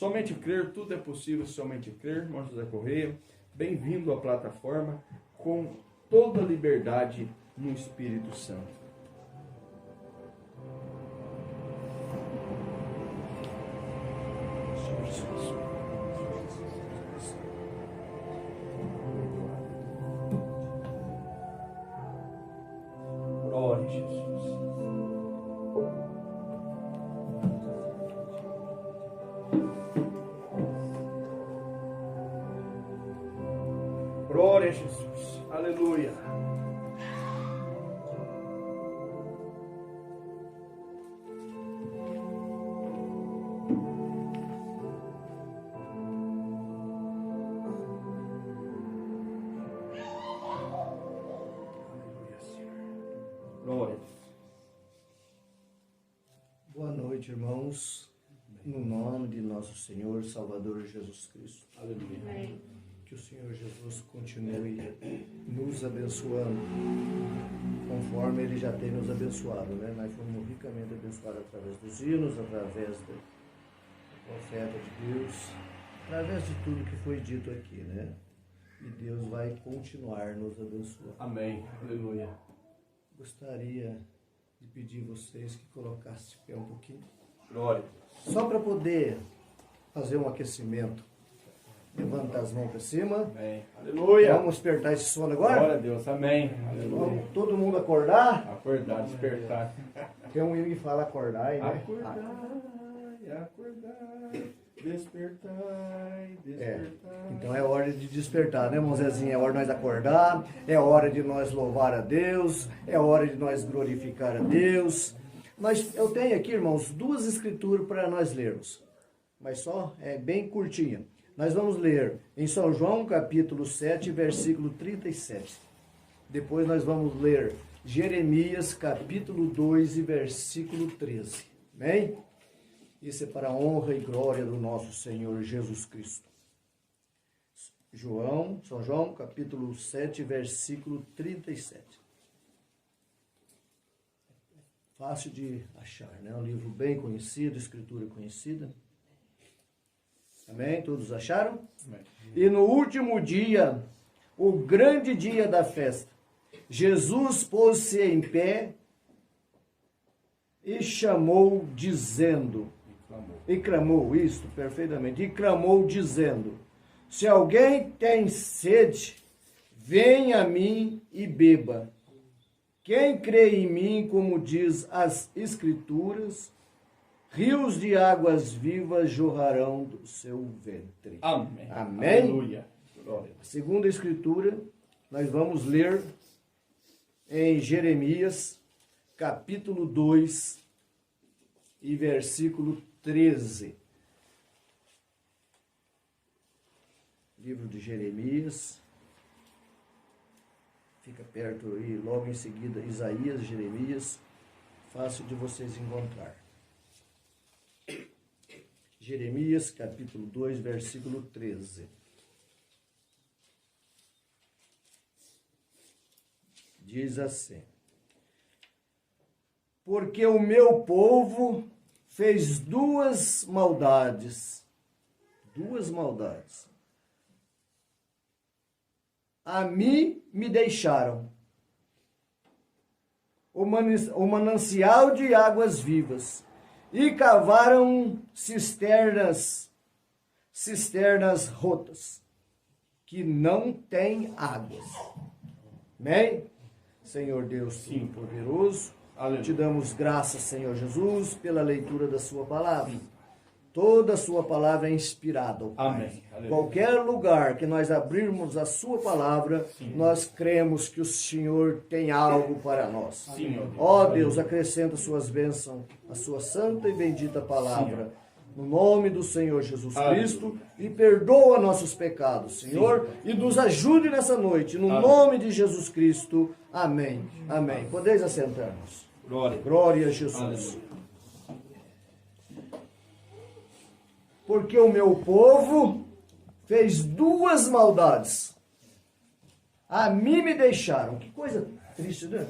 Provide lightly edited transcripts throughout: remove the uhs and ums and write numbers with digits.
Somente crer, tudo é possível, somente crer. Irmão José Correia, bem-vindo à plataforma com toda a liberdade no Espírito Santo. Glória a Jesus. Glória a Jesus. Aleluia. Glória. Boa noite, irmãos. No nome de nosso Senhor Salvador Jesus Cristo. Aleluia. Amém. Que o Senhor Jesus continue nos abençoando, conforme Ele já tem nos abençoado, né? Nós fomos ricamente abençoados através dos hinos, através do profeta de Deus, através de tudo que foi dito aqui, né? E Deus vai continuar nos abençoando. Amém. Aleluia. Gostaria de pedir vocês que colocassem de pé um pouquinho, Glória. só para poder fazer um aquecimento. Levanta as mãos para cima. Amém. Aleluia. Vamos despertar esse sono agora? Glória a Deus. Amém. Aleluia. Vamos todo mundo acordar? Acordar, despertar. Tem um hino que fala acordar aí, né? Acordai, acordai, despertai, despertai. Então é hora de despertar, né, irmão Zezinho? É hora de nós acordar, é hora de nós louvar a Deus, é hora de nós glorificar a Deus. Mas eu tenho aqui, irmãos, duas escrituras para nós lermos, mas só é bem curtinha. Nós vamos ler em São João, capítulo 7, versículo 37. Depois nós vamos ler Jeremias, capítulo 2 e versículo 13. Amém? Isso é para a honra e glória do nosso Senhor Jesus Cristo. São João, capítulo 7, versículo 37. Fácil de achar, né? Um livro bem conhecido, escritura conhecida. Amém? Todos acharam? Amém. E no último dia, o grande dia da festa, Jesus pôs-se em pé e chamou, dizendo, e clamou, isto perfeitamente, e clamou, dizendo, se alguém tem sede, venha a mim e beba. Quem crê em mim, como diz as Escrituras, rios de águas vivas jorrarão do seu ventre. Amém. Amém? Aleluia. Glória. A segunda escritura, nós vamos ler em Jeremias, capítulo 2 e versículo 13. Livro de Jeremias. Fica perto aí, logo em seguida, Isaías, Jeremias. Fácil de vocês encontrar. Jeremias, capítulo 2, versículo 13. Diz assim: porque o meu povo fez duas maldades. A mim me deixaram o manancial de águas vivas e cavaram cisternas rotas, que não têm águas. Amém? Senhor Deus Todo-Poderoso, te damos graças, Senhor Jesus, pela leitura da sua palavra. Toda a sua palavra é inspirada, ó Pai. Amém. Aleluia. Qualquer lugar que nós abrirmos a sua palavra, nós cremos que o Senhor tem algo para nós. Sim, Ó Deus, acrescenta suas bênçãos, a sua santa e bendita palavra. No nome do Senhor Jesus Cristo, e perdoa nossos pecados, Senhor, e nos ajude nessa noite, no nome de Jesus Cristo. Amém. Amém. Podeis assentar-nos. Glória. Glória a Jesus. Aleluia. Porque o meu povo fez duas maldades. A mim me deixaram. Que coisa triste, né?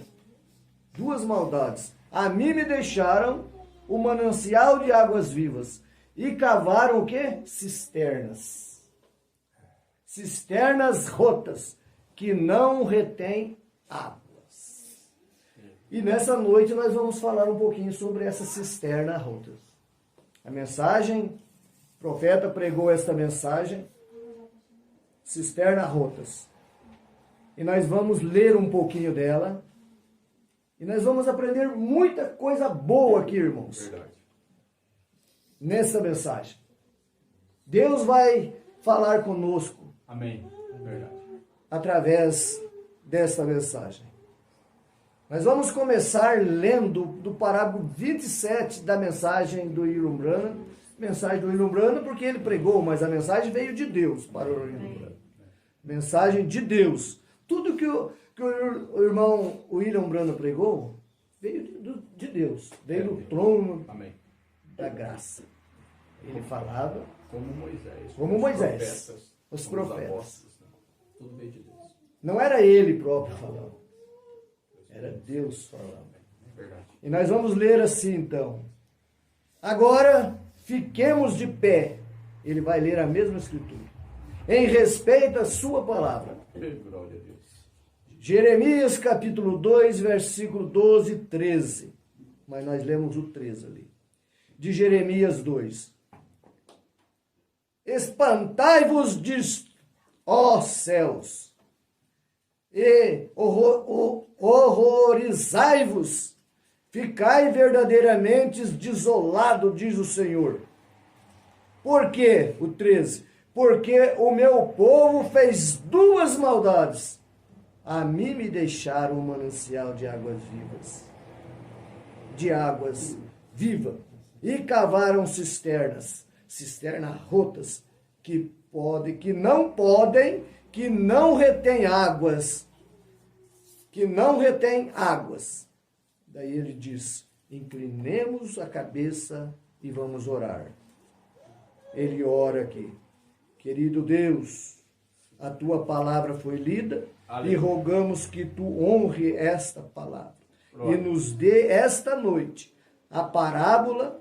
Duas maldades. A mim me deixaram o manancial de águas vivas e cavaram o quê? Cisternas. Cisternas rotas, que não retêm águas. E nessa noite nós vamos falar um pouquinho sobre essa cisterna rota. A mensagem, o profeta pregou esta mensagem, cisterna rotas. E nós vamos ler um pouquinho dela. E nós vamos aprender muita coisa boa aqui, irmãos. Verdade. Nessa mensagem. Deus vai falar conosco. Amém. Verdade. Através desta mensagem. Nós vamos começar lendo do parágrafo 27 da mensagem do William Branham. Mensagem do William Branham porque ele pregou, mas a mensagem veio de Deus para o William Branham. Mensagem de Deus. Tudo que o irmão William Branham pregou veio de Deus. Veio do trono Amém. da graça. Ele falava como Moisés. Como Moisés. Os como profetas. Apóstolos, né? Tudo veio de Deus. Não era ele próprio falando. Era Deus falando. Verdade. E nós vamos ler assim então. Agora, fiquemos de pé. Ele vai ler a mesma escritura. Em respeito à sua palavra. Glória a Deus. Jeremias capítulo 2, versículo 12 e 13. Mas nós lemos o 13 ali. De Jeremias 2. Espantai-vos, ó céus, e horrorizai-vos, ficai verdadeiramente desolado, diz o Senhor. Por quê? O 13. Porque o meu povo fez duas maldades. A mim me deixaram um manancial de águas vivas. De águas vivas. E cavaram cisternas. Cisternas rotas. Que não retém águas. Que não retém águas. Daí ele diz, inclinemos a cabeça e vamos orar. Ele ora aqui. Querido Deus, a tua palavra foi lida. Aleluia. E rogamos que tu honre esta palavra. Pronto. E nos dê esta noite a parábola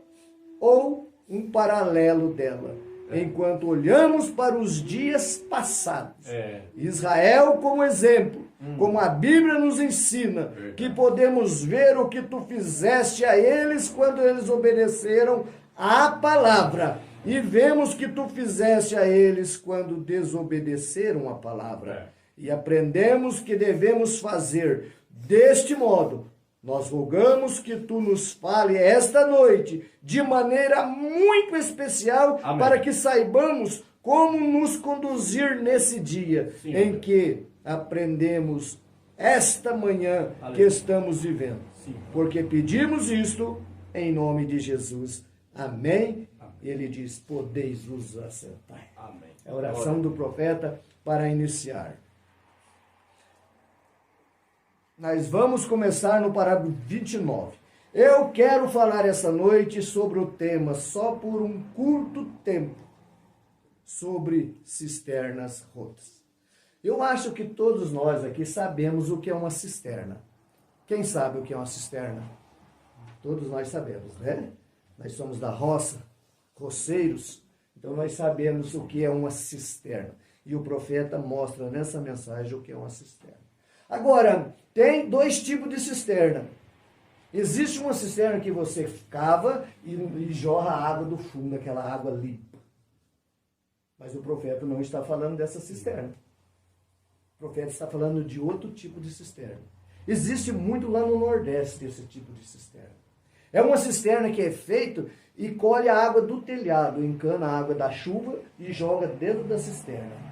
ou um paralelo dela. Enquanto olhamos para os dias passados. Israel como exemplo, como a Bíblia nos ensina, que podemos ver o que tu fizeste a eles quando eles obedeceram à palavra. E vemos que tu fizeste a eles quando desobedeceram à palavra. E aprendemos que devemos fazer deste modo. Nós rogamos que tu nos fale esta noite de maneira muito especial. Amém. Para que saibamos como nos conduzir nesse dia. Sim, em que aprendemos esta manhã. Aleluia. Que estamos vivendo. Sim. Porque pedimos isto em nome de Jesus. Amém. Ele diz, podeis vos assentar. Amém. É a oração do profeta para iniciar. Nós vamos começar no parágrafo 29. Eu quero falar essa noite sobre o tema, só por um curto tempo, sobre cisternas rotas. Eu acho que todos nós aqui sabemos o que é uma cisterna. Quem sabe o que é uma cisterna? Todos nós sabemos, né? Nós somos da roça, roceiros, então nós sabemos o que é uma cisterna. E o profeta mostra nessa mensagem o que é uma cisterna. Agora, tem dois tipos de cisterna. Existe uma cisterna que você cava e jorra a água do fundo, aquela água limpa. Mas o profeta não está falando dessa cisterna. O profeta está falando de outro tipo de cisterna. Existe muito lá no Nordeste esse tipo de cisterna. É uma cisterna que é feita e colhe a água do telhado, encana a água da chuva e joga dentro da cisterna.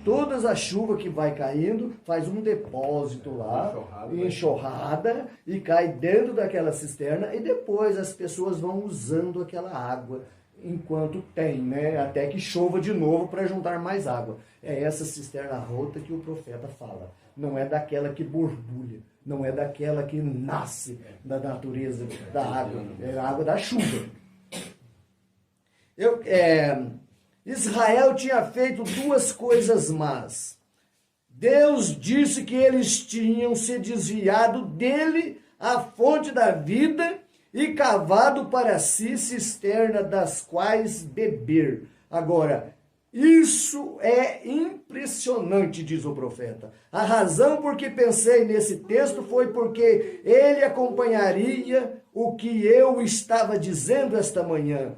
Todas as chuvas que vai caindo, faz um depósito lá, enxurrada, e cai dentro daquela cisterna, e depois as pessoas vão usando aquela água enquanto tem, né? Até que chova de novo para juntar mais água. É essa cisterna rota que o profeta fala. Não é daquela que borbulha, não é daquela que nasce da natureza da água, é a água da chuva. Israel tinha feito duas coisas más. Deus disse que eles tinham se desviado dele, a fonte da vida, e cavado para si cisterna das quais beber. Agora, isso é impressionante, diz o profeta. A razão por que pensei nesse texto foi porque ele acompanharia o que eu estava dizendo esta manhã,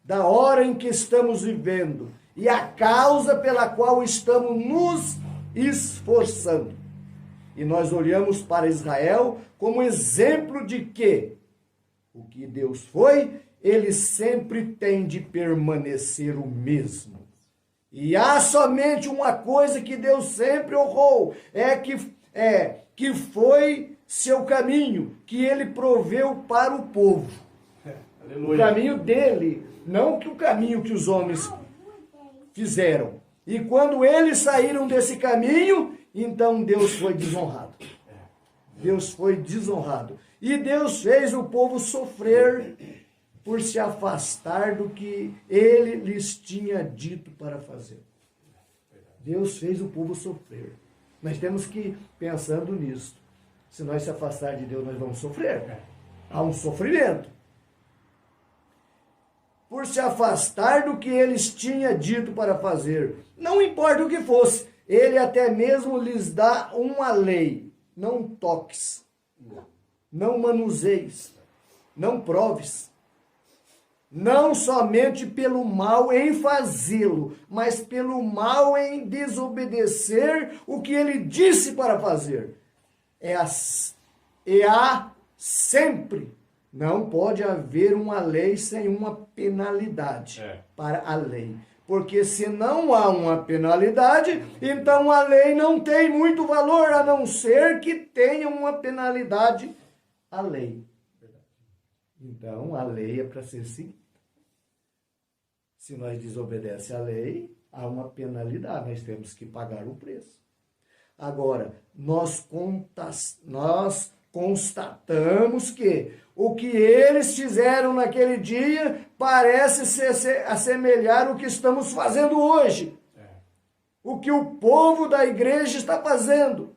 da hora em que estamos vivendo e a causa pela qual estamos nos esforçando. E nós olhamos para Israel como exemplo de que o que Deus foi, ele sempre tem de permanecer o mesmo. E há somente uma coisa que Deus sempre honrou, que foi seu caminho, que ele proveu para o povo. O caminho dele, não que o caminho que os homens fizeram. E quando eles saíram desse caminho, então Deus foi desonrado. Deus foi desonrado. E Deus fez o povo sofrer por se afastar do que ele lhes tinha dito para fazer. Deus fez o povo sofrer. Nós temos que ir pensando nisso. Se nós se afastar de Deus, nós vamos sofrer. Há um sofrimento. Por se afastar do que eles tinham dito para fazer. Não importa o que fosse, ele até mesmo lhes dá uma lei. Não toques, não manuseis, não proves. Não somente pelo mal em fazê-lo, mas pelo mal em desobedecer o que ele disse para fazer. Há sempre. Não pode haver uma lei sem uma penalidade para a lei. Porque se não há uma penalidade, então a lei não tem muito valor, a não ser que tenha uma penalidade a lei. Então a lei é para ser seguida. Se nós desobedecemos a lei, há uma penalidade, nós temos que pagar o preço. Agora, nós constatamos que o que eles fizeram naquele dia parece se assemelhar o que estamos fazendo hoje. O que o povo da igreja está fazendo.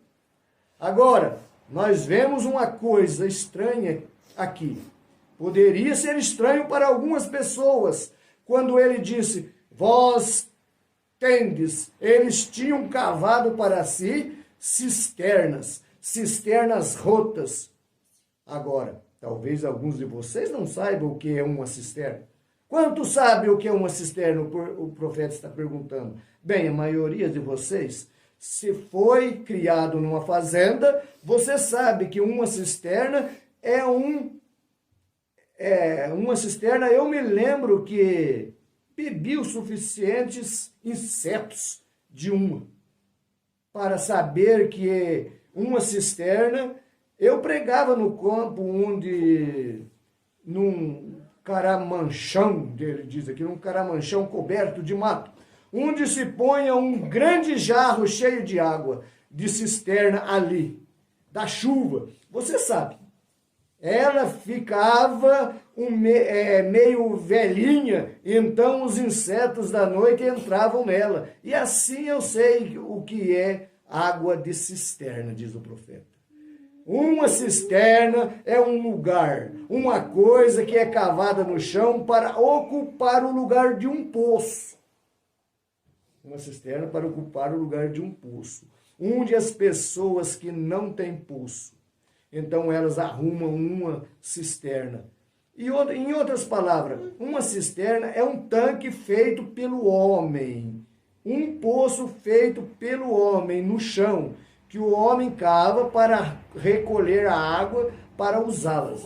Agora, nós vemos uma coisa estranha aqui. Poderia ser estranho para algumas pessoas, quando ele disse, vós tendes, eles tinham cavado para si cisternas rotas. Agora, talvez alguns de vocês não saibam o que é uma cisterna. Quantos sabem o que é uma cisterna? O profeta está perguntando. Bem, a maioria de vocês, se foi criado numa fazenda, você sabe que uma cisterna uma cisterna, eu me lembro que bebi os suficientes insetos de uma, para saber que uma cisterna, eu pregava no campo num caramanchão, ele diz aqui, num caramanchão coberto de mato, onde se ponha um grande jarro cheio de água, de cisterna ali, da chuva, você sabe. Ela ficava meio velhinha, então os insetos da noite entravam nela. E assim eu sei o que é água de cisterna, diz o profeta. Uma cisterna é um lugar, uma coisa que é cavada no chão para ocupar o lugar de um poço. Uma cisterna para ocupar o lugar de um poço. Onde as pessoas que não têm poço, então elas arrumam uma cisterna. E em outras palavras, uma cisterna é um tanque feito pelo homem. Um poço feito pelo homem no chão, que o homem cava para recolher a água para usá-las.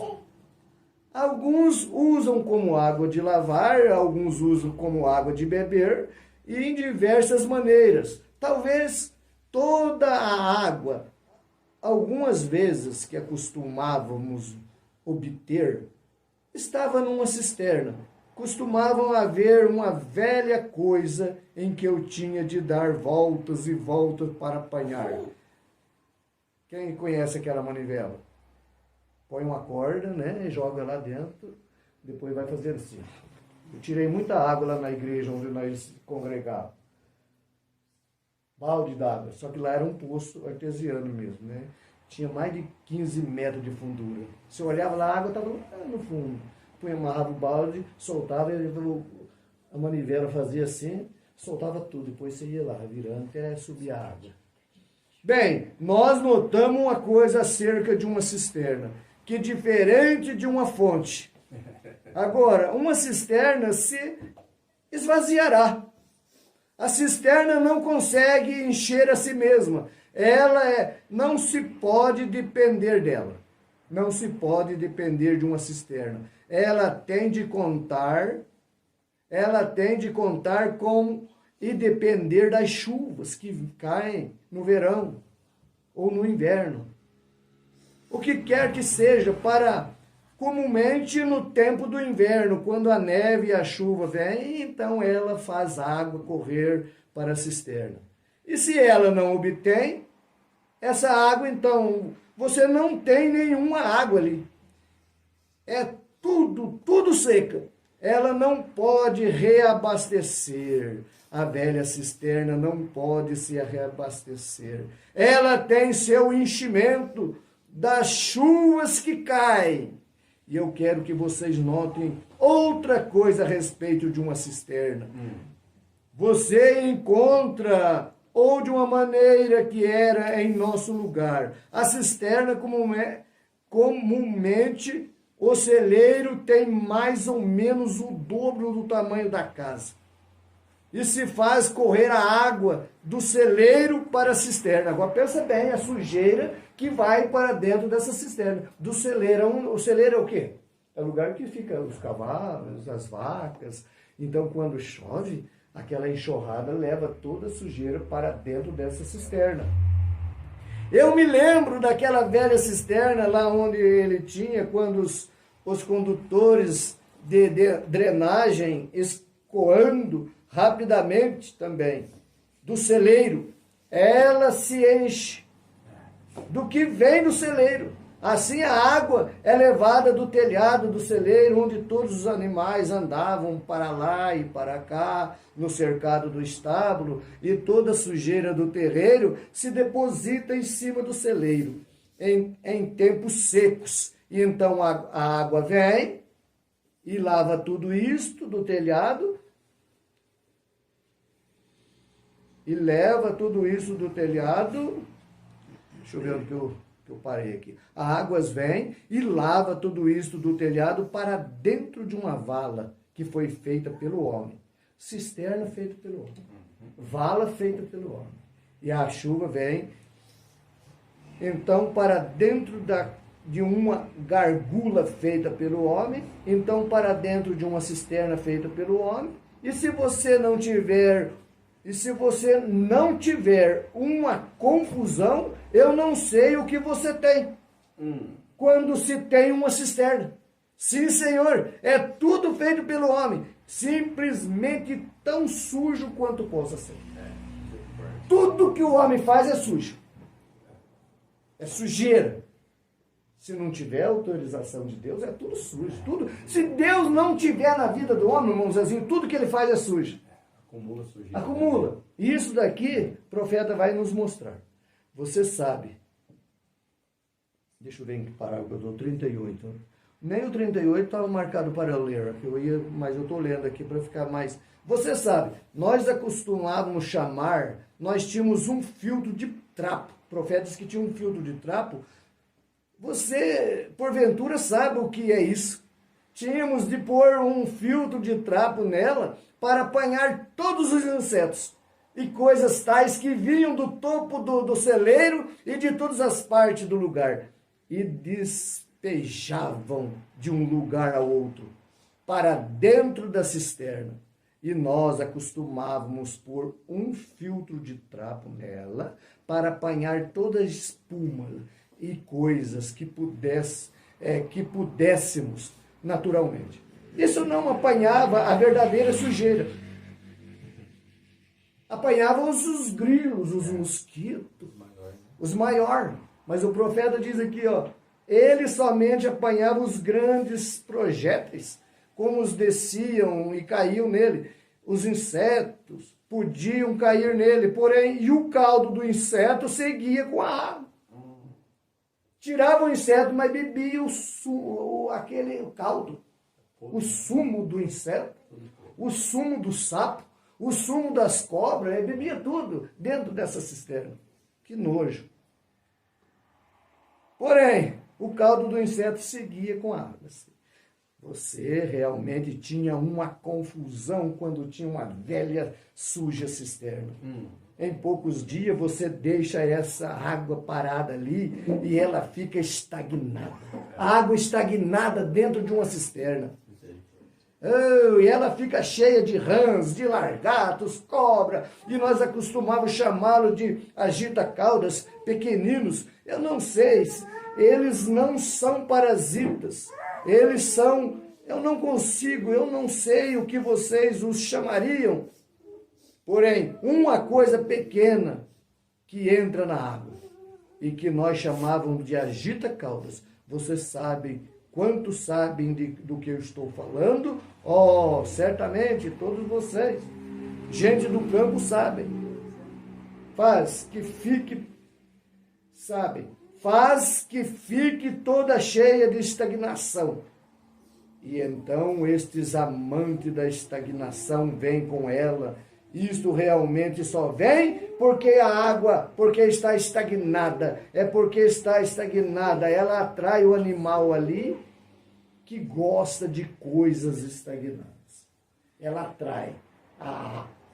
Alguns usam como água de lavar, alguns usam como água de beber, e em diversas maneiras. Talvez toda a água, algumas vezes que acostumávamos obter, estava numa cisterna. Costumavam haver uma velha coisa em que eu tinha de dar voltas e voltas para apanhar. Quem conhece aquela manivela? Põe uma corda, né, e joga lá dentro, depois vai fazer assim. Eu tirei muita água lá na igreja onde nós congregávamos. Balde d'água, só que lá era um poço artesiano mesmo, né? tinha mais de 15 metros de fundura. Você olhava lá, a água estava no fundo. Amarrava o balde, soltava, a manivela fazia assim, soltava tudo. Depois você ia lá, virando até subir a água. Bem, nós notamos uma coisa acerca de uma cisterna, que diferente de uma fonte. Agora, uma cisterna se esvaziará. A cisterna não consegue encher a si mesma. Não se pode depender dela. Não se pode depender de uma cisterna. Ela tem de contar com e depender das chuvas que caem no verão ou no inverno. O que quer que seja, comumente no tempo do inverno, quando a neve e a chuva vêm, então ela faz água correr para a cisterna. E se ela não obtém essa água, então você não tem nenhuma água ali. É tudo seca. Ela não pode reabastecer. A velha cisterna não pode se reabastecer. Ela tem seu enchimento das chuvas que caem. E eu quero que vocês notem outra coisa a respeito de uma cisterna. Você encontra, ou de uma maneira que era em nosso lugar, a cisterna comumente, o celeiro tem mais ou menos o dobro do tamanho da casa. E se faz correr a água do celeiro para a cisterna. Agora pensa bem, a sujeira que vai para dentro dessa cisterna. Do celeiro. O celeiro é o quê? É o lugar que fica os cavalos, as vacas. Então quando chove, aquela enxurrada leva toda a sujeira para dentro dessa cisterna. Eu me lembro daquela velha cisterna lá onde ele tinha, quando os condutores de drenagem escoando rapidamente também do celeiro, ela se enche do que vem do celeiro. Assim a água é levada do telhado do celeiro, onde todos os animais andavam para lá e para cá, no cercado do estábulo, e toda a sujeira do terreiro se deposita em cima do celeiro, em tempos secos. E então a água vem e lava tudo isto do telhado, e leva tudo isso do telhado. Deixa eu ver onde que eu parei aqui. As águas vêm e lava tudo isso do telhado para dentro de uma vala que foi feita pelo homem. Cisterna feita pelo homem. Vala feita pelo homem. E a chuva vem, então, para dentro de uma gargula feita pelo homem, então para dentro de uma cisterna feita pelo homem. E se você não tiver uma confusão, eu não sei o que você tem. Quando se tem uma cisterna. Sim, Senhor, é tudo feito pelo homem, simplesmente tão sujo quanto possa ser. Tudo que o homem faz é sujo. É sujeira. Se não tiver autorização de Deus, é tudo sujo. Tudo. Se Deus não tiver na vida do homem, irmãozinho, tudo que ele faz é sujo. Acumula sujeira. Acumula. E isso daqui, o profeta vai nos mostrar. Você sabe. Deixa eu ver em que parágrafo eu estou, 38. Nem o 38 estava marcado para ler, mas eu estou lendo aqui para ficar mais... Você sabe, nós acostumávamos chamar, nós tínhamos um filtro de trapo. Profetas que tinham um filtro de trapo. Você, porventura, sabe o que é isso? Tínhamos de pôr um filtro de trapo nela para apanhar todos os insetos e coisas tais que vinham do topo do celeiro e de todas as partes do lugar e despejavam de um lugar a outro para dentro da cisterna. E nós acostumávamos pôr um filtro de trapo nela para apanhar toda a espuma e coisas que pudéssemos naturalmente. Isso não apanhava a verdadeira sujeira. Apanhava os grilos, os mosquitos, os maiores. Mas o profeta diz aqui, ele somente apanhava os grandes projéteis, como os desciam e caíam nele. Os insetos podiam cair nele, porém, e o caldo do inseto seguia com a água. Tirava o inseto, mas bebia o caldo, o sumo do inseto, o sumo do sapo, o sumo das cobras, ele bebia tudo dentro dessa cisterna. Que nojo. Porém, o caldo do inseto seguia com a água. Você realmente tinha uma confusão quando tinha uma velha, suja cisterna. Em poucos dias você deixa essa água parada ali e ela fica estagnada. A água estagnada dentro de uma cisterna. Oh, e ela fica cheia de rãs, de largatos, cobra, e nós acostumávamos chamá-lo de agita-caudas, pequeninos. Eu não sei, eles não são parasitas, eles são, eu não sei o que vocês os chamariam. Porém, uma coisa pequena que entra na água e que nós chamávamos de agita-caudas, vocês sabem, quantos sabem do que eu estou falando? Oh, certamente, todos vocês, gente do campo sabem. Faz que fique toda cheia de estagnação. E então estes amantes da estagnação vêm com ela. Isto realmente só vem porque a água, porque está estagnada. É porque está estagnada. Ela atrai o animal ali que gosta de coisas estagnadas. Ela atrai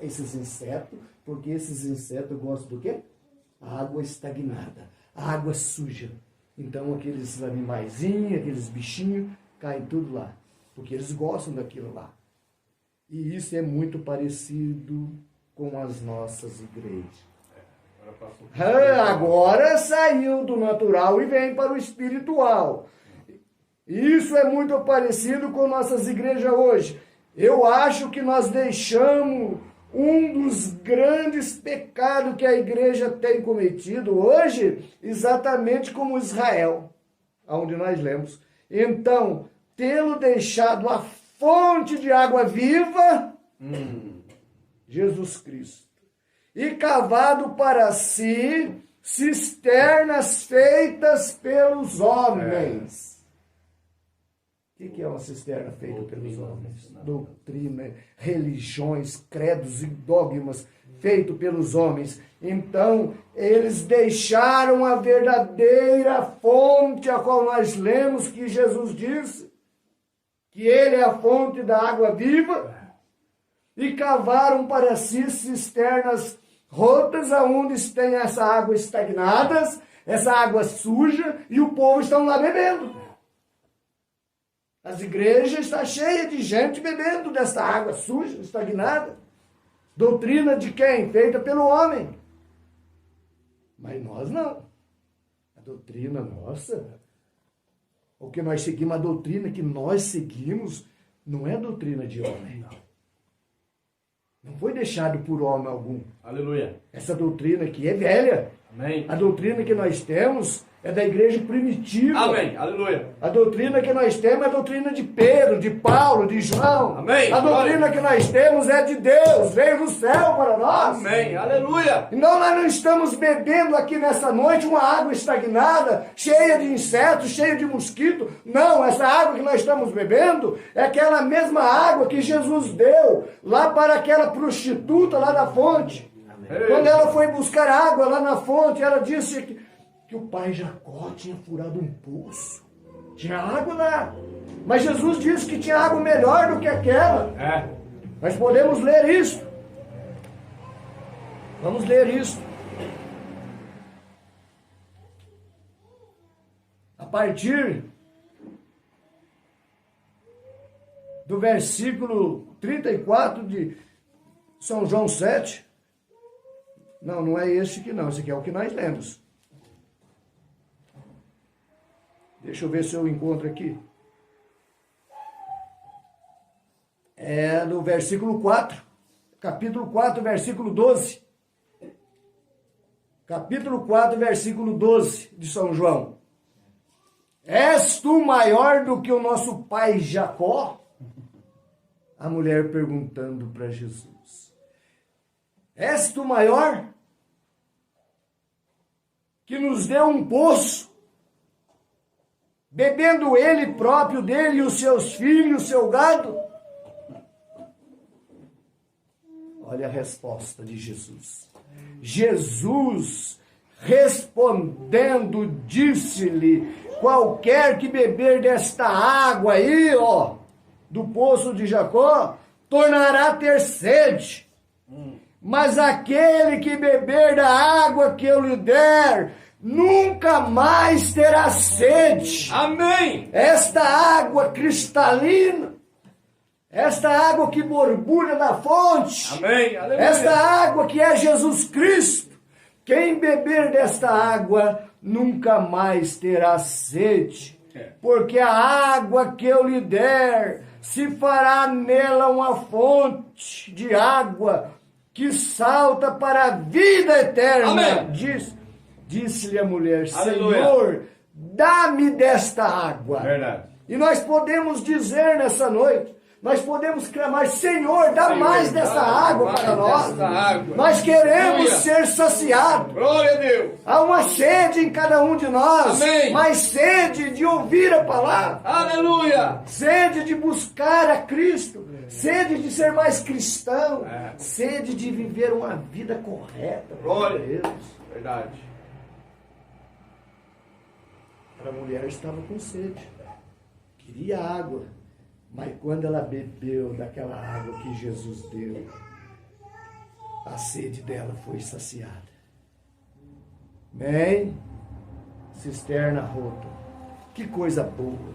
esses insetos, porque esses insetos gostam do quê? A água estagnada, a água suja. Então aqueles animaizinhos, aqueles bichinhos, caem tudo lá, porque eles gostam daquilo lá. E isso é muito parecido com as nossas igrejas. Agora saiu do natural e vem para o espiritual. Isso é muito parecido com nossas igrejas hoje. Eu acho que nós deixamos um dos grandes pecados que a igreja tem cometido hoje, exatamente como Israel, onde nós lemos. Então, tê-lo deixado a fonte de água viva, Jesus Cristo, e cavado para si cisternas feitas pelos homens. O que é uma cisterna feita pelos homens? Doutrina, religiões, credos e dogmas feitos pelos homens. Então, eles deixaram a verdadeira fonte, a qual nós lemos que Jesus disse, que ele é a fonte da água viva, e cavaram para si cisternas rotas, aonde tem essa água estagnada, essa água suja, e o povo estão lá bebendo. As igrejas estão cheias de gente bebendo dessa água suja, estagnada. Doutrina de quem? Feita pelo homem. Mas nós não. A doutrina nossa, o que nós seguimos, a doutrina que nós seguimos, não é doutrina de homem. Não foi deixado por homem algum. Aleluia. Essa doutrina aqui é velha. Amém. A doutrina que nós temos é da igreja primitiva. Amém. Aleluia. A doutrina que nós temos é a doutrina de Pedro, de Paulo, de João. Amém. A doutrina que nós temos é de Deus, veio do céu para nós. Amém. Aleluia. Então nós não estamos bebendo aqui nessa noite uma água estagnada, cheia de insetos, cheia de mosquito. Não, essa água que nós estamos bebendo é aquela mesma água que Jesus deu lá para aquela prostituta lá da fonte. Amém. Quando ela foi buscar água lá na fonte, ela disse que o pai Jacó tinha furado um poço. Tinha água lá. Mas Jesus disse que tinha água melhor do que aquela. Nós podemos ler isso. Vamos ler isso. A partir do versículo 34 de São João 7. Não é esse aqui não. Esse aqui é o que nós lemos. Deixa eu ver se eu encontro aqui. É no versículo 4. Capítulo 4, versículo 12. Capítulo 4, versículo 12 de São João. És tu maior do que o nosso pai Jacó? A mulher perguntando para Jesus. És tu maior? Que nos deu um poço bebendo ele próprio dele, os seus filhos, o seu gado? Olha a resposta de Jesus. Jesus, respondendo, disse-lhe: qualquer que beber desta água aí, ó, do poço de Jacó, tornará a ter sede. Mas aquele que beber da água que eu lhe der, nunca mais terá sede. Amém. Esta água cristalina, esta água que borbulha da fonte, Amém. Aleluia. esta água que é Jesus Cristo, quem beber desta água nunca mais terá sede, porque a água que eu lhe der se fará nela uma fonte de água que salta para a vida eterna. Amém. Disse-lhe a mulher: Aleluia. Senhor, dá-me desta água. Verdade. E nós podemos dizer nessa noite, nós podemos clamar: Senhor, dá mais dessa água para nós. Nós queremos ser saciados. Glória a Deus. Há uma sede em cada um de nós. Amém. Mas sede de ouvir a palavra. Aleluia. Sede de buscar a Cristo. Sede de ser mais cristão. Sede de viver uma vida correta. Glória a Deus. Verdade. A mulher estava com sede. Queria água. Mas quando ela bebeu daquela água que Jesus deu, a sede dela foi saciada. Amém? Cisterna rota. Que coisa boa.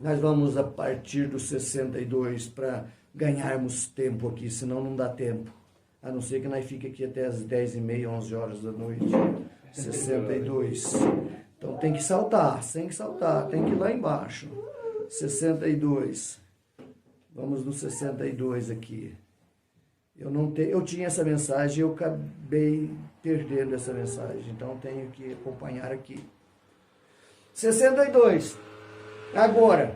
Nós vamos a partir do 62 para ganharmos tempo aqui, senão não dá tempo. A não ser que nós fique aqui até as 10h30, 11 horas da noite. 62. Então tem que saltar, tem que ir lá embaixo. 62. Vamos no 62 aqui. Eu tinha essa mensagem e eu acabei perdendo essa mensagem. Então tenho que acompanhar aqui. 62. Agora,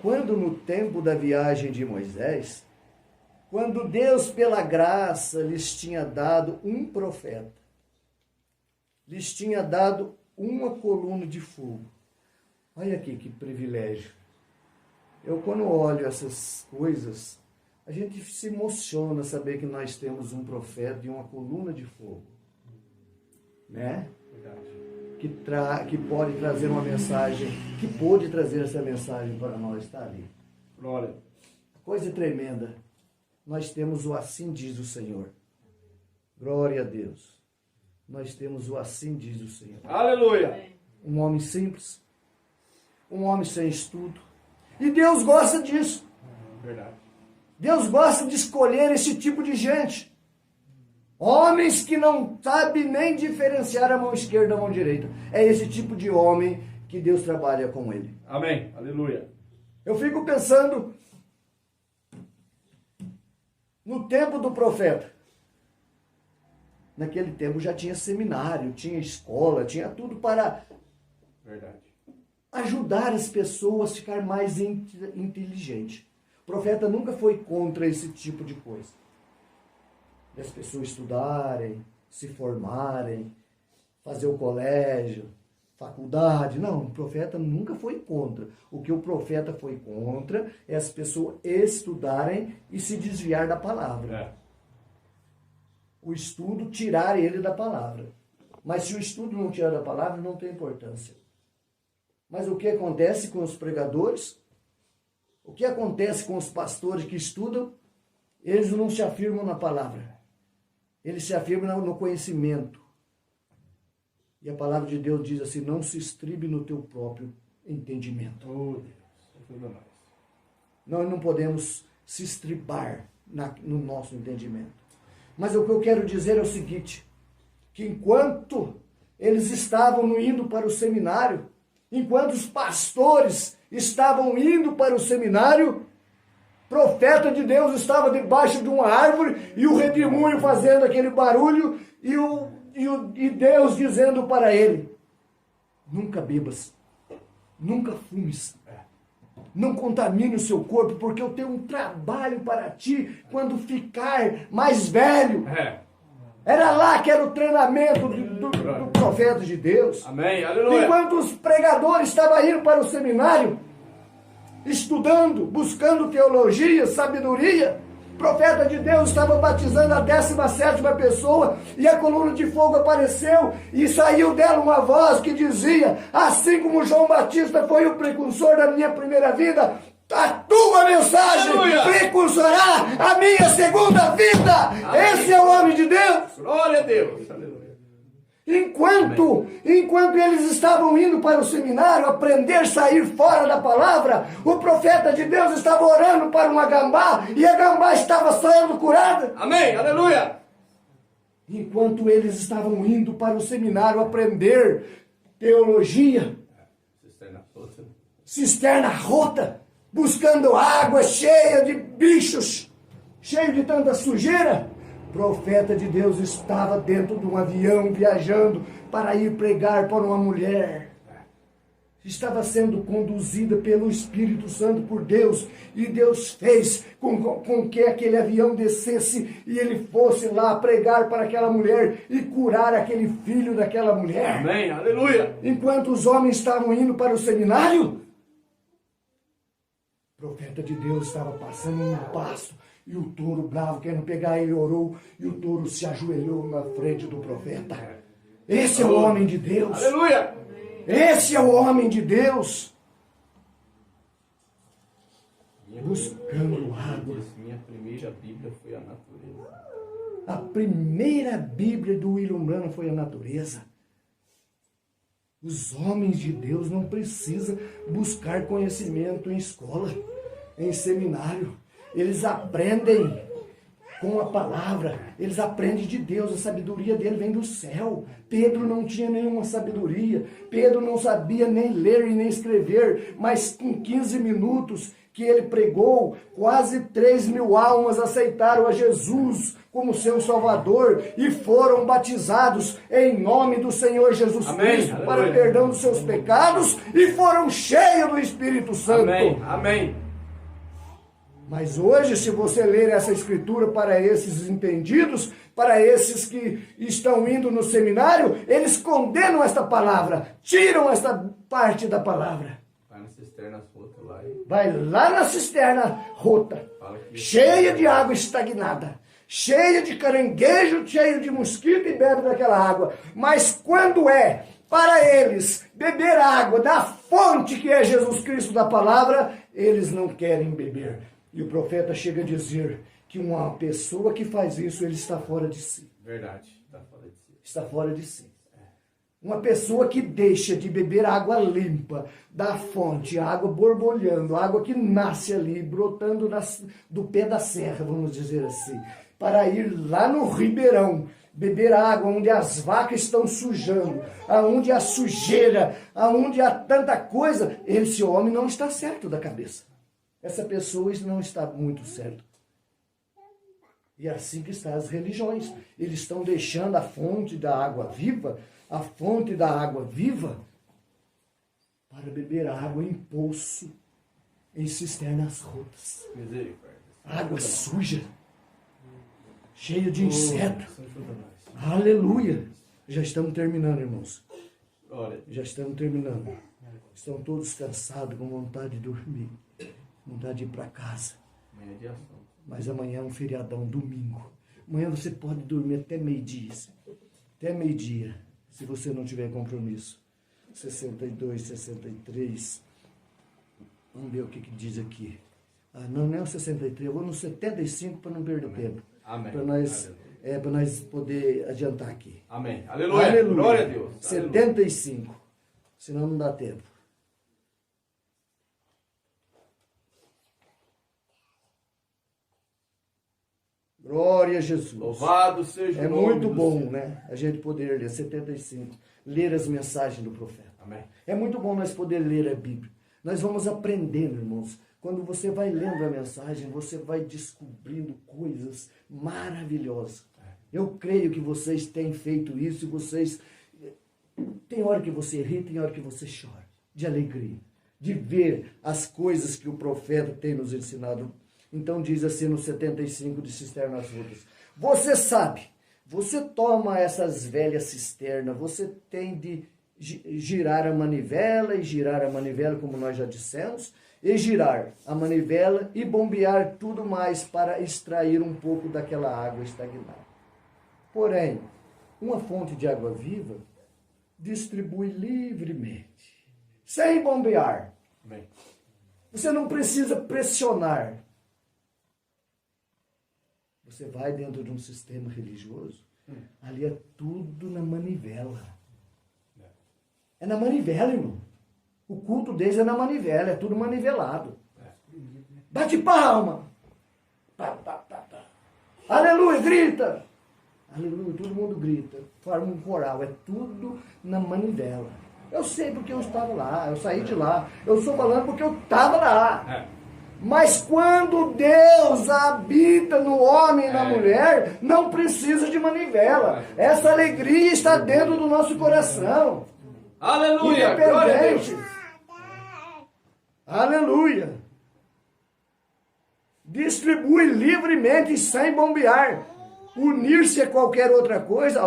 quando no tempo da viagem de Moisés, quando Deus pela graça lhes tinha dado um profeta, lhes tinha dado uma coluna de fogo. Olha aqui que privilégio. Eu quando olho essas coisas, a gente se emociona saber que nós temos um profeta e uma coluna de fogo. Né? Que pode trazer uma mensagem, que pôde trazer essa mensagem para nós, está ali. Glória. Coisa tremenda. Nós temos o assim diz o Senhor. Glória a Deus. Nós temos o assim diz o Senhor. Aleluia. Um homem simples, um homem sem estudo. E Deus gosta disso. Verdade. Deus gosta de escolher esse tipo de gente. Homens que não sabem nem diferenciar a mão esquerda da mão direita. É esse tipo de homem que Deus trabalha com ele. Amém. Aleluia. Eu fico pensando no tempo do profeta. Naquele tempo já tinha seminário, tinha escola, tinha tudo para ajudar as pessoas a ficar mais inteligentes. O profeta nunca foi contra esse tipo de coisa. As pessoas estudarem, se formarem, fazer o colégio, faculdade. Não, o profeta nunca foi contra. O que o profeta foi contra é as pessoas estudarem e se desviar da palavra. O estudo tirar ele da palavra. Mas se o estudo não tirar da palavra, não tem importância. Mas o que acontece com os pregadores? O que acontece com os pastores que estudam? Eles não se afirmam na palavra. Eles se afirmam no conhecimento. E a palavra de Deus diz assim: não se estribe no teu próprio entendimento. Oh, Deus. Nós não podemos se estribar no nosso entendimento. Mas o que eu quero dizer é o seguinte, que enquanto eles estavam indo para o seminário, enquanto os pastores estavam indo para o seminário, o profeta de Deus estava debaixo de uma árvore e o redemoinho fazendo aquele barulho e Deus dizendo para ele: nunca bebas, nunca fumes, não contamine o seu corpo, porque eu tenho um trabalho para ti quando ficar mais velho. Era lá que era o treinamento do profeta de Deus. Amém. Aleluia. Enquanto os pregadores estavam indo para o seminário, estudando, buscando teologia, sabedoria, o profeta de Deus estava batizando a 17ª pessoa e a coluna de fogo apareceu e saiu dela uma voz que dizia: assim como João Batista foi o precursor da minha primeira vida, a tua mensagem precursorá a minha segunda vida. Amém. Esse é o homem de Deus. Glória a Deus. Aleluia. Enquanto eles estavam indo para o seminário aprender a sair fora da palavra, o profeta de Deus estava orando para uma gambá e a gambá estava saindo curada. Amém. Aleluia. Enquanto eles estavam indo para o seminário aprender teologia, cisterna rota, buscando água cheia de bichos, cheio de tanta sujeira, o profeta de Deus estava dentro de um avião viajando para ir pregar para uma mulher. Estava sendo conduzida pelo Espírito Santo por Deus, e Deus fez com que aquele avião descesse e ele fosse lá pregar para aquela mulher e curar aquele filho daquela mulher. Amém, aleluia. Enquanto os homens estavam indo para o seminário, o profeta de Deus estava passando um pasto, e o touro bravo querendo pegar ele orou, e o touro se ajoelhou na frente do profeta. Esse é o homem de Deus. Aleluia. Esse é o homem de Deus. Buscando água. Minha primeira Bíblia foi a natureza. A primeira Bíblia do William Branham foi a natureza. Os homens de Deus não precisam buscar conhecimento em escola, em seminário. Eles aprendem com a palavra, eles aprendem de Deus, a sabedoria dele vem do céu. Pedro não tinha nenhuma sabedoria, Pedro não sabia nem ler e nem escrever, mas com 15 minutos que ele pregou, quase 3.000 almas aceitaram a Jesus como seu Salvador e foram batizados em nome do Senhor Jesus Cristo para o perdão dos seus pecados e foram cheios do Espírito Santo. Amém, amém. Mas hoje, se você ler essa escritura para esses entendidos, para esses que estão indo no seminário, eles condenam esta palavra, tiram esta parte da palavra. Vai na cisterna rota lá. Vai lá na cisterna rota, cheia de água estagnada, cheia de caranguejo, cheia de mosquito e bebe daquela água. Mas quando é para eles beber água da fonte que é Jesus Cristo da palavra, eles não querem beber. E o profeta chega a dizer que uma pessoa que faz isso, ele está fora de si. Verdade, está fora de si. Está fora de si. Uma pessoa que deixa de beber água limpa da fonte, água borbulhando, água que nasce ali, brotando do pé da serra, vamos dizer assim, para ir lá no ribeirão, beber água onde as vacas estão sujando, aonde há sujeira, aonde há tanta coisa, esse homem não está certo da cabeça. Essa pessoa não está muito certa. E é assim que estão as religiões. Eles estão deixando a fonte da água viva, para beber água em poço, em cisternas rotas. Água suja, cheia de insetos. Aleluia! Já estamos terminando, irmãos. Já estamos terminando. Estão todos cansados, com vontade de dormir. Vontade de ir para casa. Amanhã é dia santo. Mas amanhã é um feriadão, domingo. Amanhã você pode dormir até meio-dia. Até meio-dia, se você não tiver compromisso. 62, 63. Vamos ver o que diz aqui. Não é o 63, eu vou no 75 para não perder tempo. Amém. Para nós poder adiantar aqui. Amém. Aleluia. Aleluia. Glória a Deus. 75. Aleluia. Senão não dá tempo. Glória a Jesus. Louvado seja o nome muito do bom, Senhor. né? A gente poder ler 75, ler as mensagens do profeta. Amém. É muito bom nós poder ler a Bíblia. Nós vamos aprendendo, irmãos. Quando você vai lendo a mensagem, você vai descobrindo coisas maravilhosas. Eu creio que vocês têm feito isso e vocês... Tem hora que você ri, tem hora que você chora. De alegria. De ver as coisas que o profeta tem nos ensinado. Então diz assim no 75 de Cisternas Rotas: você sabe, Você toma essas velhas cisternas, você tem de girar a manivela e girar a manivela, como nós já dissemos, e girar a manivela e bombear tudo mais para extrair um pouco daquela água estagnada. Porém, uma fonte de água viva distribui livremente, sem bombear. Bem. Você não precisa pressionar. Você vai dentro de um sistema religioso, ali é tudo na manivela. É na manivela, irmão. O culto deles é na manivela, é tudo manivelado. Bate palma. Pá, pá, pá, pá. Aleluia, grita. Aleluia, todo mundo grita. Forma um coral, é tudo na manivela. Eu sei porque eu estava lá, eu saí de lá. Eu estou falando porque eu estava lá. Mas quando Deus habita no homem e na mulher, não precisa de manivela. Essa alegria está dentro do nosso coração. Aleluia! Glória a Deus! Aleluia! Distribui livremente e sem bombear. Unir-se a qualquer outra coisa,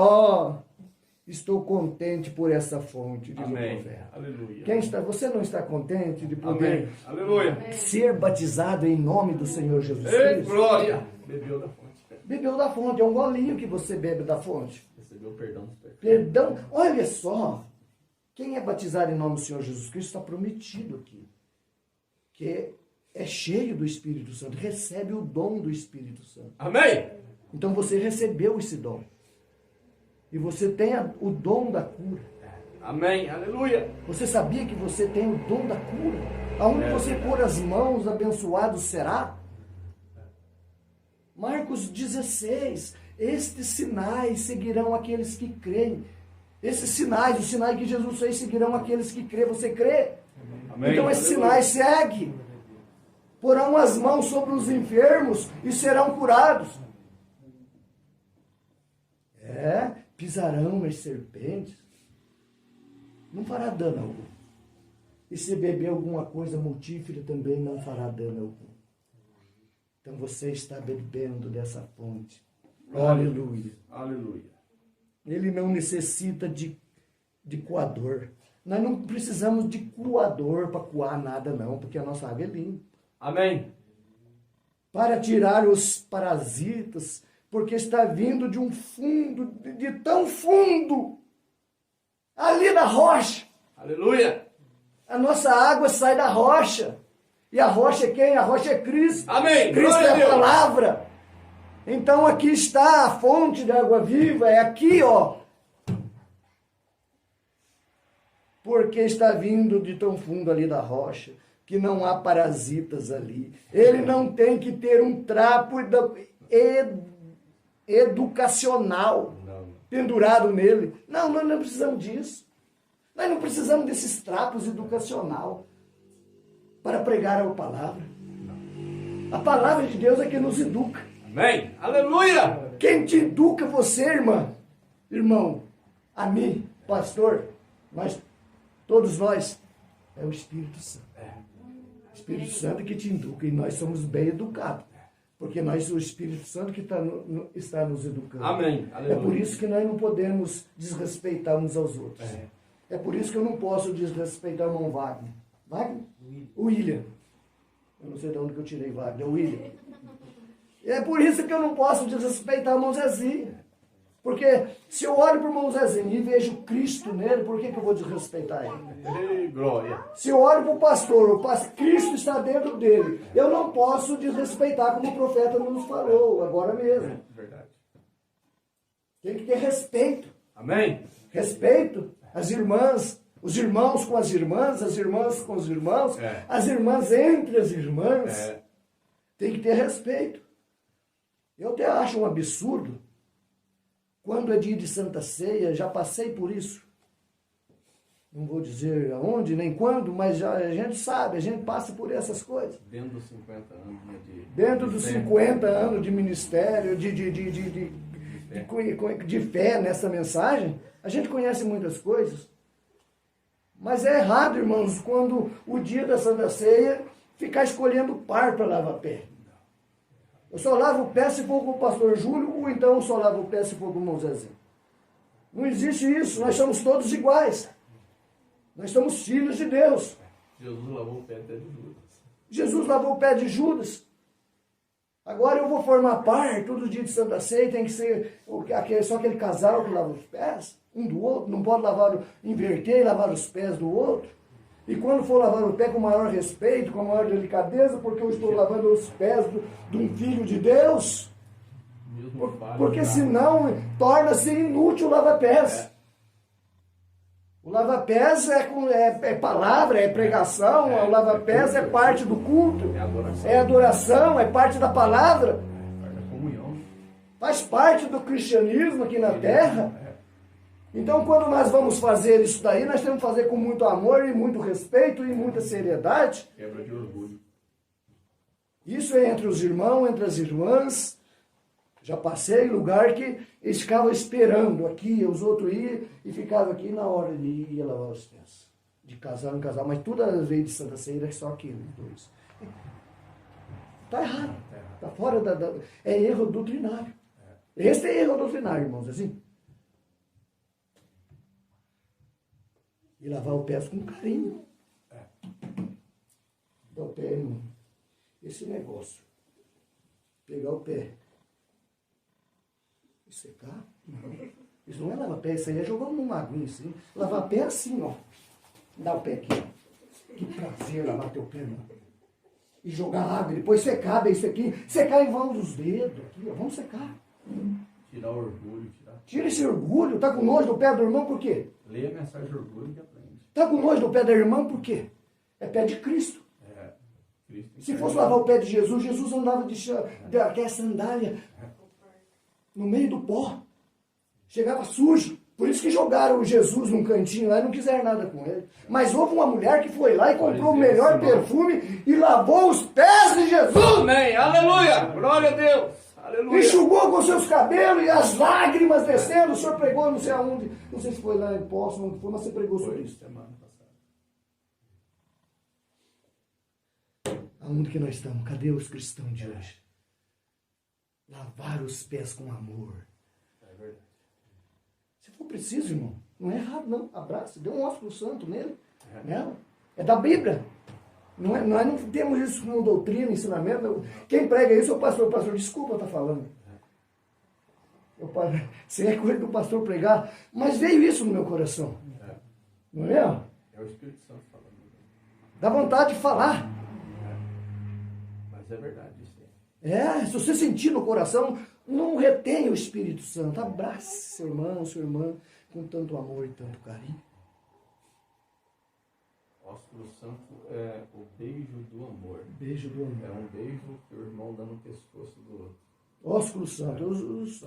estou contente por essa fonte, diz o profeta. Aleluia. Você não está contente de poder Aleluia. ser batizado em nome do Senhor Jesus Ei, Cristo? glória! Bebeu da fonte. Bebeu da fonte, é um golinho que você bebe da fonte. Recebeu perdão dos pecados. Perdão, olha só, quem é batizado em nome do Senhor Jesus Cristo está prometido aqui, que é cheio do Espírito Santo, recebe o dom do Espírito Santo. Amém! Então você recebeu esse dom. E você tem o dom da cura. Amém, aleluia! Você sabia que você tem o dom da cura? Aonde você pôr as mãos, abençoado será? Marcos 16, estes sinais seguirão aqueles que creem. Esses sinais, os sinais que Jesus fez, seguirão aqueles que creem. Você crê? Amém. Então esses sinais seguem. Porão as mãos sobre os enfermos e serão curados. Pisarão as serpentes. Não fará dano algum. E se beber alguma coisa mortífera também não fará dano algum. Então você está bebendo dessa fonte. Aleluia. Aleluia. Ele não necessita de coador. Nós não precisamos de coador para coar nada não, porque a nossa água é limpa. Amém. Para tirar os parasitas, porque está vindo de um fundo, de tão fundo, ali da rocha. Aleluia. A nossa água sai da rocha. E a rocha é quem? A rocha é Cristo. Amém. Cristo Glória é a a Deus. palavra. Então aqui está a fonte de água viva, é aqui, Porque está vindo de tão fundo ali da rocha, que não há parasitas ali. Ele não tem que ter um trapo educacional pendurado nele. Não, nós não precisamos disso. Nós não precisamos desses trapos educacional para pregar a palavra. A palavra de Deus é que nos educa. Amém. Aleluia. Quem te educa, você, irmão, a mim, pastor, todos nós, é o Espírito Santo. O Espírito Santo que te educa e nós somos bem educados. Porque o Espírito Santo que está nos educando. Amém. Aleluia. É por isso que nós não podemos desrespeitar uns aos outros. É por isso que eu não posso desrespeitar o irmão Wagner. Wagner? William. Eu não sei de onde que eu tirei Wagner. William. É por isso que eu não posso desrespeitar o irmão Zezinho. Porque se eu olho para o irmão Zezinho e vejo Cristo nele, por que eu vou desrespeitar ele? Ei, glória. Se eu olho para o pastor, Cristo está dentro dele. Eu não posso desrespeitar como o profeta nos falou, agora mesmo. Verdade. Tem que ter respeito. Amém. Respeito às irmãs, os irmãos com as irmãs com os irmãos, as irmãs entre as irmãs. Tem que ter respeito. Eu até acho um absurdo, quando é dia de Santa Ceia, já passei por isso. Não vou dizer aonde, nem quando, mas a gente sabe, a gente passa por essas coisas. Dentro dos 50 anos Dentro dos 50 anos de ministério, de fé nessa mensagem, a gente conhece muitas coisas. Mas é errado, irmãos, quando o dia da Santa Ceia, ficar escolhendo par para lavar pé. Eu só lavo o pé se for com o pastor Júlio, ou então eu só lavo o pé se for com o irmão Zezinho. Não existe isso, nós somos todos iguais. Nós somos filhos de Deus. Jesus lavou o pé até de Judas. Jesus lavou o pé de Judas. Agora eu vou formar parte, todo dia de Santa Ceia tem que ser só aquele casal que lava os pés, um do outro, não pode inverter e lavar os pés do outro. E quando for lavar o pé com maior respeito, com maior delicadeza, porque eu estou lavando os pés de um filho de Deus, porque senão torna-se inútil o lava-pés. O lava-pés é palavra, é pregação, o lava-pés é parte do culto, é adoração, é parte da palavra, faz parte do cristianismo aqui na terra. Então, quando nós vamos fazer isso daí, nós temos que fazer com muito amor e muito respeito e muita seriedade. Quebra de orgulho. Isso é entre os irmãos, entre as irmãs. Já passei em lugar que eles ficavam esperando aqui, os outros iam e ficavam aqui na hora de ir lavar os pés. De casal em casal, mas toda vez de Santa Ceia é só aqui, os dois. Está errado. Está fora é erro doutrinário. Esse é erro doutrinário, irmãos, assim. E lavar o pé com carinho. Dar o pé, irmão. Esse negócio. Pegar o pé. E secar. Isso não é lavar pé, isso aí é jogar numa aguinha assim. Lavar pé assim, ó. Dá o pé aqui. Que prazer lavar teu pé, irmão. E jogar água, depois secar bem isso aqui. Secar em volta dos dedos aqui, ó. Vamos secar. Tirar o orgulho. Tira esse orgulho. Tá com nojo do pé do irmão por quê? Leia a mensagem de orgulho e aprende. Tá com nojo do pé da irmã por quê? É pé de Cristo. Cristo. Se fosse lavar o pé de Jesus, Jesus andava daquela sandália no meio do pó. Chegava sujo. Por isso que jogaram Jesus num cantinho lá e não quiseram nada com ele. Mas houve uma mulher que foi lá e comprou o melhor perfume e lavou os pés de Jesus. Amém. Aleluia. Glória a Deus. Aleluia. Enxugou com seus cabelos e as lágrimas descendo. O senhor pregou não sei aonde. Não sei se foi lá em Poço, onde foi, mas você pregou sobre isso. Semana passada. Aonde que nós estamos? Cadê os cristãos de hoje? Lavar os pés com amor. É verdade. Se for preciso, irmão, não é errado não. Abraça, dê um ósculo santo nele. Não. É da Bíblia. Nós não temos isso como doutrina, ensinamento. Quem prega isso é o pastor. O pastor, desculpa estar falando. Isso é coisa do pastor pregar. Mas veio isso no meu coração. Não é? É o Espírito Santo falando. Dá vontade de falar. Mas é verdade isso aí. Se você sentir no coração, não retém o Espírito Santo. Abrace seu irmão, sua irmã, com tanto amor e tanto carinho. Ósculo Santo é o beijo do amor. Beijo do amor. É um beijo que o irmão dá no pescoço do outro. Ósculo Santo.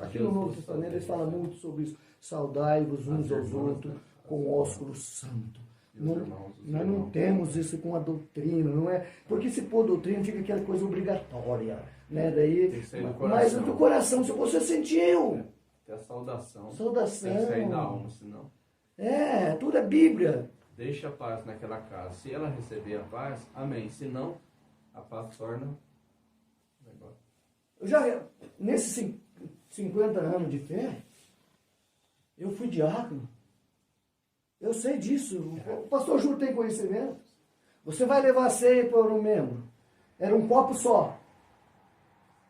Aqui no Novo Testamento eles falam muito sobre isso. Saudai-vos uns aos outros com ósculo santo. Nós não temos isso com a doutrina, não é? Porque se pôr doutrina fica aquela coisa obrigatória. Né? Daí, tem que sair do coração. Mas do coração, se você sentiu. Tem a saudação. Saudação. Tem que sair da alma, senão. Tudo é Bíblia. Deixa a paz naquela casa. Se ela receber a paz, amém. Se não, a paz torna negócio. Eu já, nesses 50 anos de fé, eu fui diácono. Eu sei disso. O pastor Júlio tem conhecimento. Você vai levar a ceia para um membro. Era um copo só.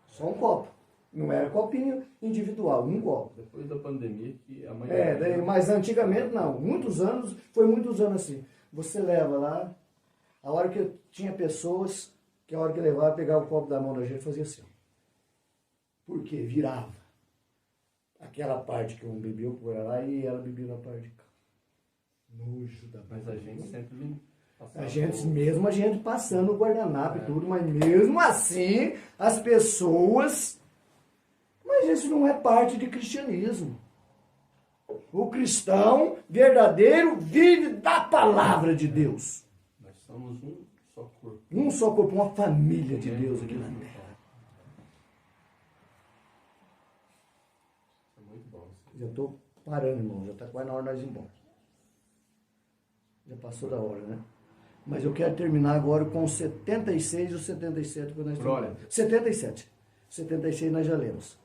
Só um copo. Não era copinho individual, um copo. Depois da pandemia, que amanhã... Mas antigamente não. Muitos anos, foi muitos anos assim. Você leva lá, a hora que eu tinha pessoas, que a hora que levava, pegava o copo da mão da gente e fazia assim. Por quê? Virava. Aquela parte que um bebeu por lá e ela bebia na parte de cá. Nojo da Mas a gente sempre... A gente passando o guardanapo e tudo, mas mesmo assim, as pessoas... Mas isso não é parte de cristianismo. O cristão verdadeiro vive da palavra de Deus. Nós somos um só corpo. Um só corpo, uma família de Deus aqui na terra. É muito bom. Já estou parando, irmão. Já está quase na hora de nós ir embora. Já passou da hora, né? Mas eu quero terminar agora com o 76 e o 77. Glória. 77. 76 nós já lemos.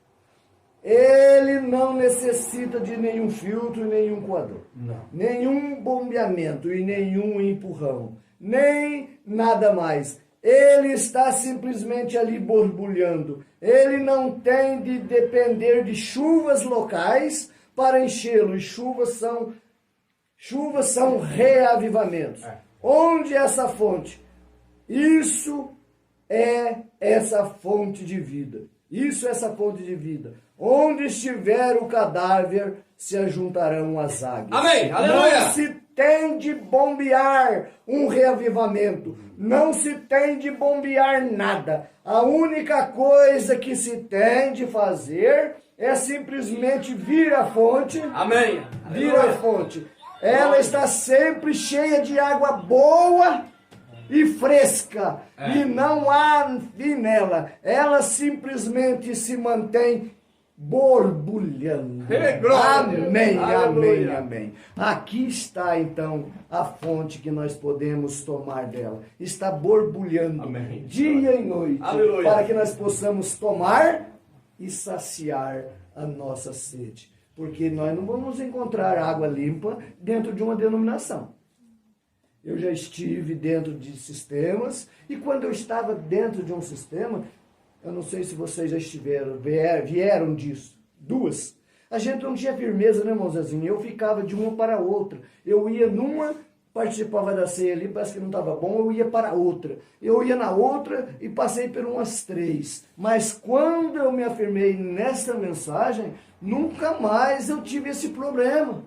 Ele não necessita de nenhum filtro e nenhum coador. Não. Nenhum bombeamento e nenhum empurrão. Nem nada mais. Ele está simplesmente ali borbulhando. Ele não tem de depender de chuvas locais para enchê-lo. E chuvas são reavivamentos. Onde é essa fonte? Isso é essa fonte de vida. Isso é essa fonte de vida. Onde estiver o cadáver, se ajuntarão as águias. Amém. Aleluia. Não se tem de bombear um reavivamento. Não se tem de bombear nada. A única coisa que se tem de fazer é simplesmente vir à fonte. Amém. Vir à fonte. Ela está sempre cheia de água boa e fresca. E não há fim nela. Ela simplesmente se mantém borbulhando. Amém, amém, amém. Aqui está então a fonte que nós podemos tomar dela. Está borbulhando dia e noite. Aleluia. Para que nós possamos tomar e saciar a nossa sede. Porque nós não vamos encontrar água limpa dentro de uma denominação. Eu já estive dentro de sistemas, e quando eu estava dentro de um sistema, eu não sei se vocês já estiveram, vieram disso, duas. A gente não tinha firmeza, né, irmão Zezinho? Eu ficava de uma para outra. Eu ia numa, participava da ceia ali, parece que não estava bom, eu ia para outra. Eu ia na outra e passei por umas 3. Mas quando eu me afirmei nessa mensagem, nunca mais eu tive esse problema.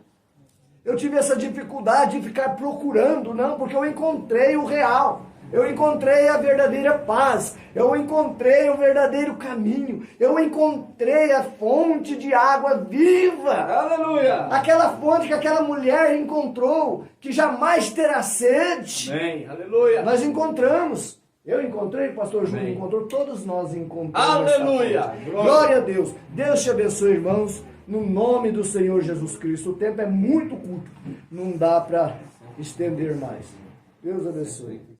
Eu tive essa dificuldade de ficar procurando, não, porque eu encontrei o real. Eu encontrei a verdadeira paz. Eu encontrei o verdadeiro caminho. Eu encontrei a fonte de água viva. Aleluia! Aquela fonte que aquela mulher encontrou, que jamais terá sede. Amém. Aleluia! Nós encontramos. Eu encontrei, o pastor Júnior encontrou, todos nós encontramos. Aleluia! Glória a Deus. Deus te abençoe, irmãos. No nome do Senhor Jesus Cristo. O tempo é muito curto. Não dá para estender mais. Deus abençoe.